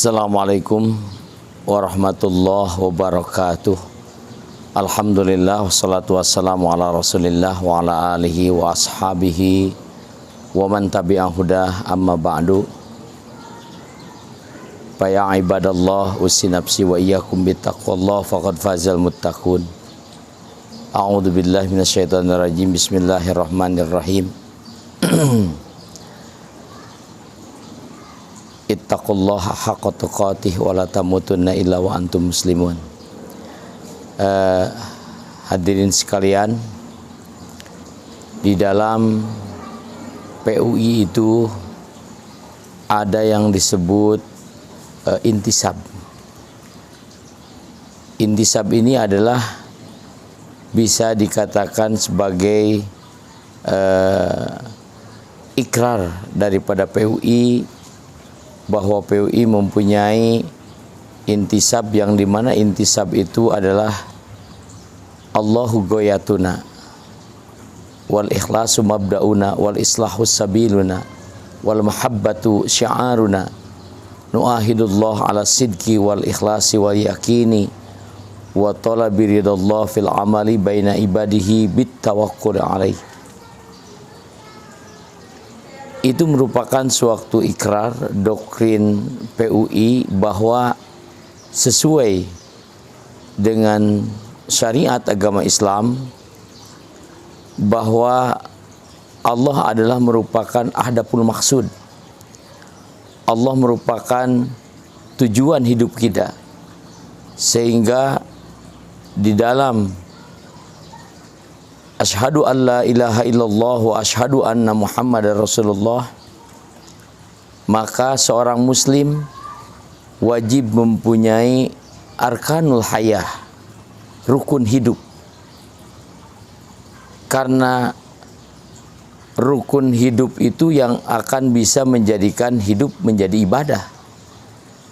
Assalamualaikum warahmatullahi wabarakatuh. Alhamdulillah wassalatu wassalamu ala rasulillah wa ala alihi wa ashabihi wa man tabi'ah hudah amma ba'du. Ya ibadallah usi nafsi wa iyyakum bittaqwallah faqad fazal muttaqun. A'udzu billahi minasyaitonir rajim. Bismillahirrahmanirrahim. Ittaqullaha haqqa tuqatih wa la tamutunna illa wa antum muslimun. Hadirin sekalian, di dalam PUI itu ada yang disebut intisab. Intisab ini adalah bisa dikatakan sebagai ikrar daripada PUI bahwa PUI mempunyai intisab, yang dimana intisab itu adalah Allahu goyatuna wal ikhlasu mabda'una wal islahu sabiluna wal mahabbatu syi'aruna nu'ahidullah ala sidqi wal ikhlasi wal yakini wa talabi ridallah fil amali baina ibadihi bit tawakkul alaih. Itu merupakan suatu ikrar doktrin PUI bahwa sesuai dengan syariat agama Islam bahwa Allah adalah merupakan ahdaful maksud. Allah merupakan tujuan hidup kita, sehingga di dalam asyhadu an la ilaha illallah wa asyhadu anna muhammadar rasulullah, maka seorang muslim wajib mempunyai arkanul hayah, rukun hidup. Karena rukun hidup itu yang akan bisa menjadikan hidup menjadi ibadah.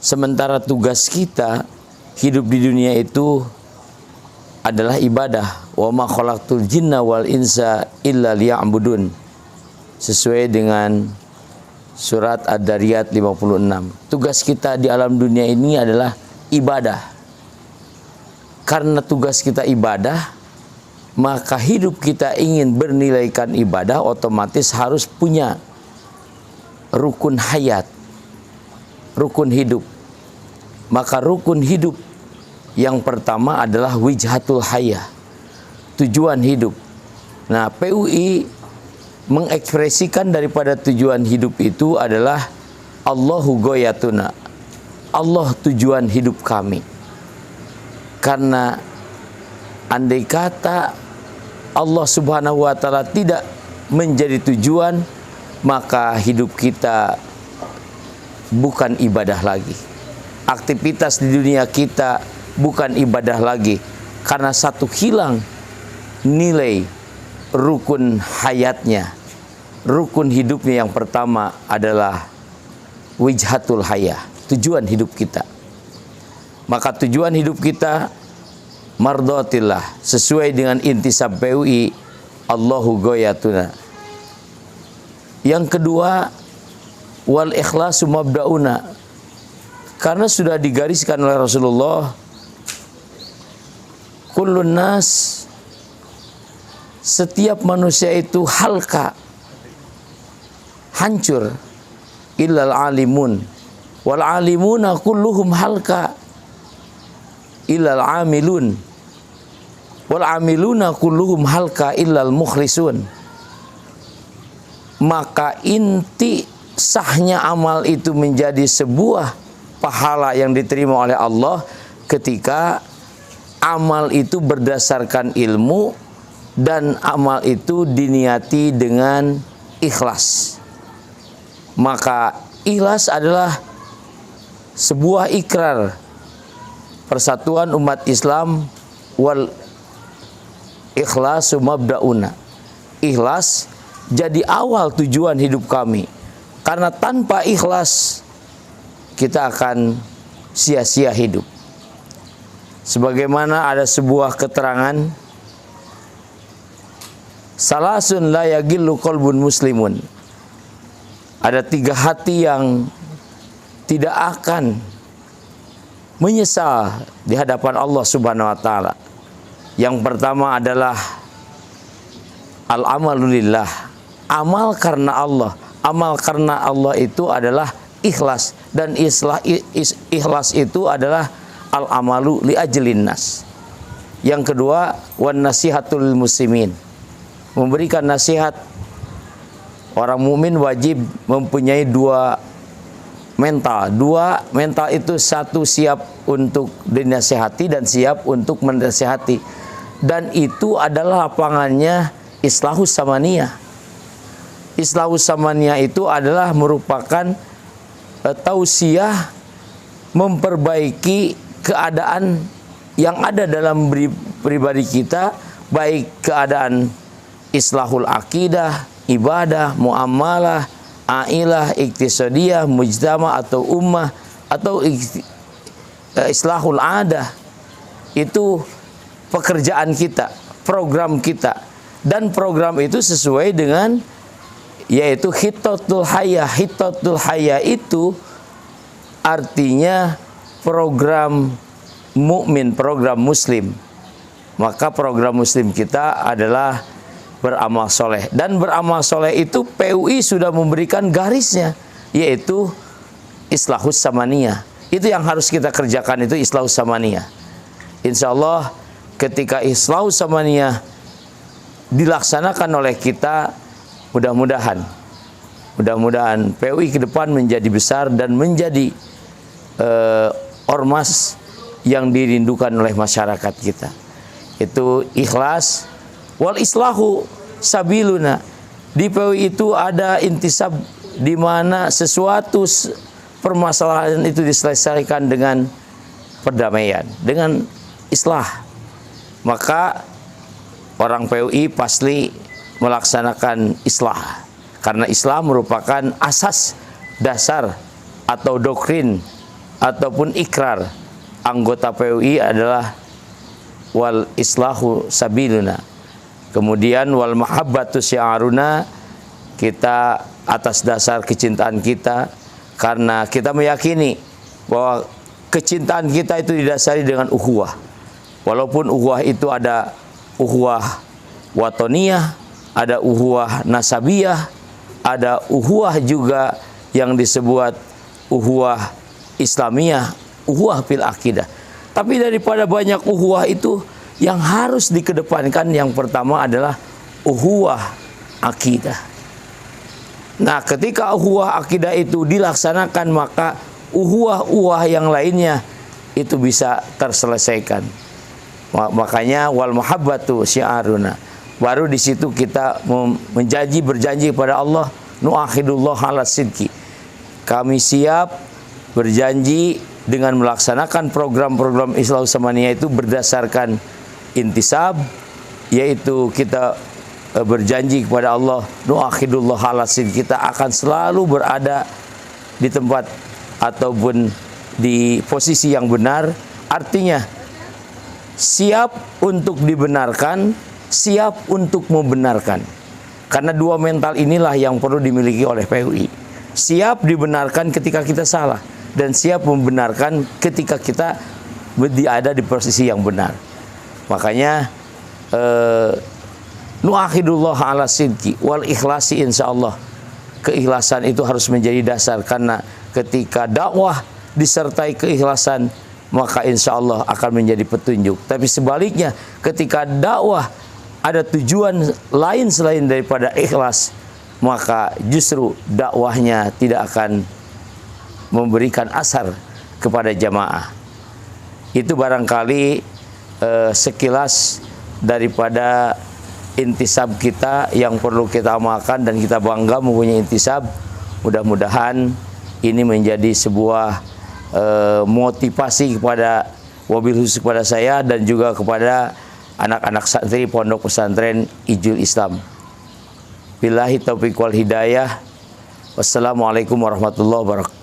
Sementara tugas kita hidup di dunia itu adalah ibadah. Wa ma khalaqtul jinna wal insa illa liya'budun, sesuai dengan surat Ad-Dariyat 56. Tugas kita di alam dunia ini adalah ibadah. Karena tugas kita ibadah, maka hidup kita ingin bernilaikan ibadah, otomatis harus punya rukun hayat, rukun hidup. Maka rukun hidup yang pertama adalah wijhatul hayah, tujuan hidup. Nah, PUI mengekspresikan daripada tujuan hidup itu adalah Allahu goyatuna, Allah tujuan hidup kami. Karena andai kata Allah subhanahu wa ta'ala tidak menjadi tujuan, maka hidup kita bukan ibadah lagi. Aktivitas di dunia kita bukan ibadah lagi, karena satu hilang nilai rukun hayatnya, rukun hidupnya. Yang pertama adalah wijhatul hayah, tujuan hidup kita. Maka tujuan hidup kita mardotillah, sesuai dengan intisab PUI, Allahu goyatuna. Yang kedua, wal ikhlasu mabda'una, karena sudah digariskan oleh Rasulullah, kullun nas, setiap manusia itu halka, hancur, illal alimun wal alimuna kulluhum halka illal amilun wal amiluna kulluhum halka illal mukhlisun. Maka inti sahnya amal itu menjadi sebuah pahala yang diterima oleh Allah ketika amal itu berdasarkan ilmu dan amal itu diniati dengan ikhlas. Maka ikhlas adalah sebuah ikrar persatuan umat Islam, wal ikhlasu mabda'una. Ikhlas jadi awal tujuan hidup kami. Karena tanpa ikhlas kita akan sia-sia hidup. Sebagaimana ada sebuah keterangan, salasun la yagillu qalbun muslimun, ada 3 hati yang tidak akan menyesal di hadapan Allah Subhanahu wa taala. Yang pertama adalah al-amalulillah, amal karena Allah. Amal karena Allah itu adalah ikhlas, dan ikhlas itu adalah al-amalu li ajlin nas. Yang kedua, wan nasihatul muslimin, memberikan nasihat. Orang mukmin wajib mempunyai dua mental itu, satu siap untuk dinasihati dan siap untuk menasihati, dan itu adalah lapangannya islahus samaniyah. Islahus samaniyah itu adalah merupakan tausiah, memperbaiki keadaan yang ada dalam pribadi kita, baik keadaan islahul akidah, ibadah, muamalah, ailah, iktisadiyah, mujtama atau ummah, atau islahul adah. Itu pekerjaan kita, program kita, dan program itu sesuai dengan yaitu khitatul hayah. Khitatul hayah itu artinya program mukmin, program muslim. Maka program muslim kita adalah beramal soleh, dan beramal soleh itu PUI sudah memberikan garisnya, yaitu islahus samaniyah. Itu yang harus kita kerjakan, itu islahus samaniyah. Insya Allah ketika islahus samaniyah dilaksanakan oleh kita, mudah-mudahan PUI ke depan menjadi besar dan menjadi ormas yang dirindukan oleh masyarakat kita. Itu ikhlas. Wal islahu sabiluna. Di PUI itu ada intisab, di mana sesuatu permasalahan itu diselesaikan dengan perdamaian, dengan islah. Maka orang PUI pasti melaksanakan islah, karena islah merupakan asas dasar atau doktrin ataupun ikrar anggota PUI adalah wal islahu sabiluna. Kemudian wal mahabbatu syi'aruna, kita atas dasar kecintaan kita, karena kita meyakini bahwa kecintaan kita itu didasari dengan ukhuwah. Walaupun ukhuwah itu ada ukhuwah watoniyah, ada ukhuwah nasabiyah, ada ukhuwah juga yang disebut ukhuwah islamiyah, ukhuwah fil akidah. Tapi daripada banyak ukhuwah itu, yang harus dikedepankan yang pertama adalah ukhuwah akidah. Nah, ketika ukhuwah akidah itu dilaksanakan, maka ukhuwah yang lainnya itu bisa terselesaikan. Makanya wal mahabbatu syi'aruna. Baru di situ kita berjanji kepada Allah, nu'akhidullah ala sidqi. Kami siap berjanji dengan melaksanakan program-program Islahus Samaniyah itu berdasarkan intisab, yaitu kita berjanji kepada Allah, nu'akhidullah ala sidqi, kita akan selalu berada di tempat ataupun di posisi yang benar. Artinya siap untuk dibenarkan, siap untuk membenarkan. Karena dua mental inilah yang perlu dimiliki oleh PUI. Siap dibenarkan ketika kita salah, dan siap membenarkan ketika kita ada di posisi yang benar. Makanya nu'akhidullah ala sidqi wal ikhlasi, insyaallah keikhlasan itu harus menjadi dasar, karena ketika dakwah disertai keikhlasan, maka insyaallah akan menjadi petunjuk. Tapi sebaliknya, ketika dakwah ada tujuan lain selain daripada ikhlas, maka justru dakwahnya tidak akan memberikan asar kepada jamaah. Itu barangkali sekilas daripada intisab kita yang perlu kita amalkan, dan kita bangga mempunyai intisab. Mudah-mudahan ini menjadi sebuah motivasi kepada, wabil khusus kepada saya dan juga kepada anak-anak santri Pondok Pesantren Ijul Islam. Billahi taufiq wal hidayah. Wassalamualaikum warahmatullahi wabarakatuh.